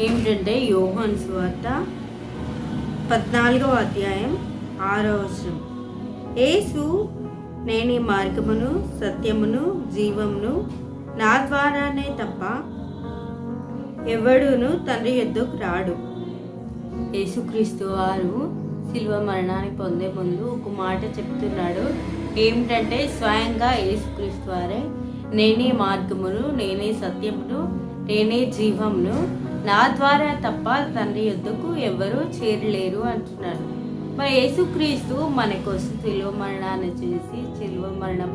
ఏమిటంటే యోహాను సువార్త 14వ అధ్యాయం 6వ వచనం. యేసు నేనే మార్గమును సత్యమును జీవమును, నా ద్వారానే తప్ప ఎవడును తండ్రి యొద్దకు రాడు. యేసుక్రీస్తు వారు శిలువ మరణాన్ని పొందే ముందు ఒక మాట చెప్తున్నాడు. ఏమిటంటే స్వయంగా యేసుక్రీస్తు వారే నేనే మార్గమును, నేనే సత్యమును, నేనే జీవమును, నా ద్వారా తప్ప తండ్రి యొద్దకు ఎవరు చేరలేరు అంటున్నాడు. మరి యేసుక్రీస్తు మన కోసం శిలువ మరణాన్ని చేసి శిలువ మరణం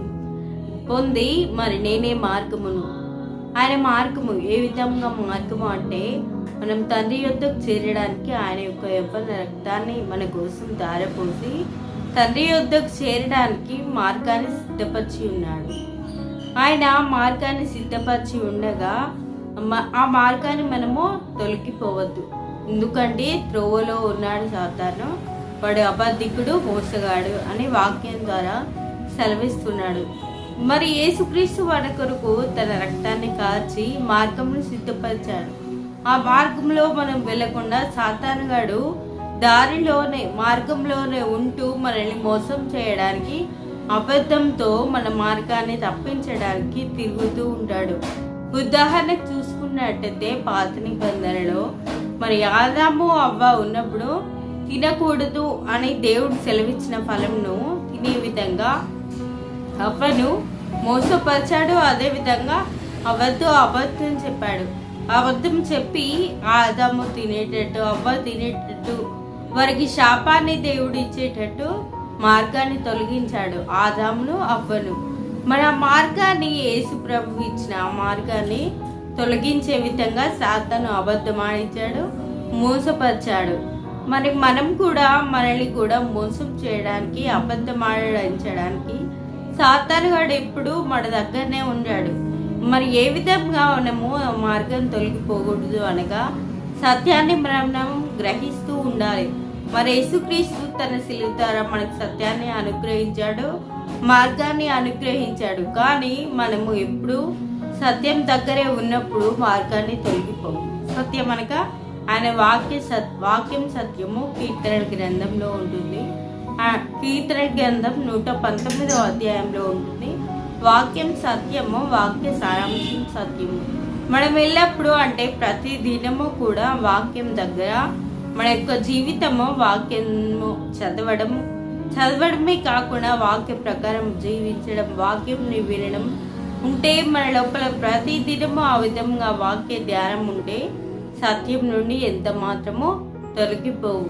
పొంది మరి నేనే మార్గమును, ఆయన మార్గము ఏ విధంగా మార్గము అంటే మనం తండ్రి యొద్దకు చేరడానికి ఆయన యొక్క యవ్వన రక్తాన్ని మన కోసం ధారపోసి తండ్రి యొద్దకు చేరడానికి మార్గాన్ని సిద్ధపరిచి ఉన్నాడు. ఆయన మార్గాన్ని సిద్ధపరిచి ఉండగా ఆ మార్గాన్ని మనము తొలగిపోవద్దు. ఎందుకంటే త్రోవలో ఉన్నాడు సాతాను, వాడు అబద్ధికుడు, మోసగాడు అని వాక్యం ద్వారా సెలవిస్తున్నాడు. మరి యేసుక్రీస్తు వారి కొరకు తన రక్తాన్ని కార్చి మార్గంను సిద్ధపరిచాడు. ఆ మార్గంలో మనం వెళ్లకుండా సాతానుగాడు దారిలోనే మార్గంలోనే ఉంటూ మనల్ని మోసం చేయడానికి, అబద్ధంతో మన మార్గాన్ని తప్పించడానికి తిరుగుతూ ఉంటాడు. ఉదాహరణకు చూసుకున్నట్టయితే పాత నిబంధనలో మరి ఆదాము అవ్వ ఉన్నప్పుడు తినకూడదు అని దేవుడు సెలవిచ్చిన ఫలంను తినే విధంగా అవ్వను మోసపరిచాడు. అదేవిధంగా అవ్వతో అబద్ధం చెప్పాడు. అబద్ధం చెప్పి ఆదాము తినేటట్టు, అవ్వ తినేటట్టు, వారికి శాపాన్ని దేవుడు ఇచ్చేటట్టు మార్గాన్ని తొలగించాడు, ఆదామును అవ్వను. మన మార్గాన్ని యేసు ప్రభు ఇచ్చిన ఆ మార్గాన్ని తొలగించే విధంగా సాతాను అబద్ధం ఆడించాడు, మోసపరిచాడు. మరి మనం కూడా మనల్ని కూడా మోసం చేయడానికి, అబద్ధం ఆడించడానికి సాతానుగాడు ఎప్పుడు మన దగ్గరనే ఉన్నాడు. మరి ఏ విధంగా మనము మార్గం తొలగిపోకూడదు అనగా సత్యాన్ని మనం గ్రహిస్తూ ఉండాలి. మరి యేసుక్రీస్తు తన శిలువ ద్వారా మనకు సత్యాన్ని అనుగ్రహించాడు, మార్గాన్ని అనుగ్రహించాడు. కానీ మనము ఎప్పుడు సత్యం దగ్గరే ఉన్నప్పుడు మార్గాన్ని తొలగిపోము. సత్యం అనగా ఆయన వాక్యం సత్యము కీర్తనల గ్రంథంలో ఉంటుంది. కీర్తనల గ్రంథం 119వ అధ్యాయంలో ఉంటుంది. వాక్యం సత్యము, వాక్య సారాంశం సత్యము. మనం ఎల్లప్పుడు అంటే ప్రతి దినము కూడా వాక్యం దగ్గర మన యొక్క జీవితము వాక్యము చదవడమే కాకుండా వాక్య ప్రకారం జీవించడం, వాక్యంని వినడం ఉంటే మన లోపల ప్రతి దినము ఆ విధంగా వాక్య ధ్యానం ఉంటే సత్యం నుండి ఎంత మాత్రమో తొలగిపోవు.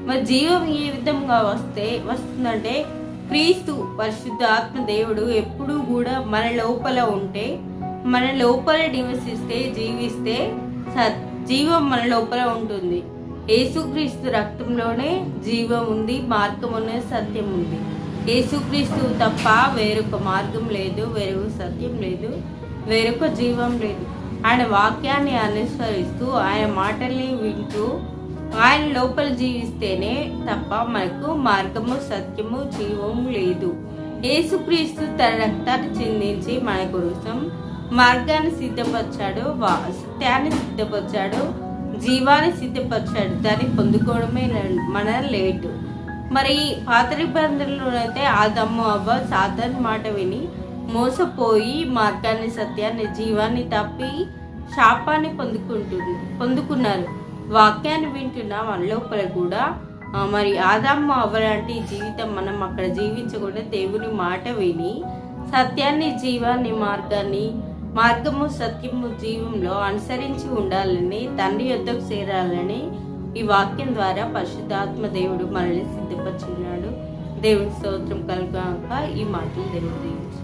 మరి జీవం ఏ విధంగా వస్తుందంటే క్రీస్తు పరిశుద్ధ ఆత్మ దేవుడు ఎప్పుడూ కూడా మన లోపల ఉంటే, మన లోపల నివసిస్తే, జీవిస్తే జీవం మన లోపల ఉంటుంది. యేసుక్రీస్తు రక్తంలోనే జీవం ఉంది, మార్గం ఉన్నది, సత్యం ఉంది. యేసుక్రీస్తు తప్ప వేరొక మార్గం లేదు, వేరొక సత్యం లేదు, వేరొక జీవం లేదు. ఆయన వాక్యాన్ని అనుసరిస్తూ ఆయన మాటల్ని వింటూ ఆయన లోపల జీవిస్తేనే తప్ప మనకు మార్గము, సత్యము, జీవము లేదు. యేసుక్రీస్తు తన రక్తాన్ని చిందించి మన కోసం మార్గాన్ని సిద్ధపరిచాడు, సత్యాన్ని సిద్ధపరిచాడు, జీవాన్ని సిద్ధపరిచాడు. దాన్ని పొందుకోవడమే మన లేటు. మరి పాత నిబంధనలోనైతే ఆదాము అవ్వ సాతాను మాట విని మోసపోయి మార్గాన్ని, సత్యాన్ని, జీవాన్ని తప్పి శాపాన్ని పొందుకున్నారు. వాక్యాన్ని వింటున్న మన లోపల కూడా మరి ఆదాము అవ్వలాంటి జీవితం మనం అక్కడ జీవించకుండా దేవుని మాట విని సత్యాన్ని, జీవాన్ని, మార్గము, సత్యము, జీవంలో అనుసరించి ఉండాలని, తండ్రి యొద్దకు చేరాలని ఈ వాక్యం ద్వారా పరిశుద్ధాత్మ దేవుడు మనల్ని సిద్ధపరిచున్నాడు. దేవుని స్తోత్రం కలుగాక ఈ మాటలు దేవుడు దీవించాడు.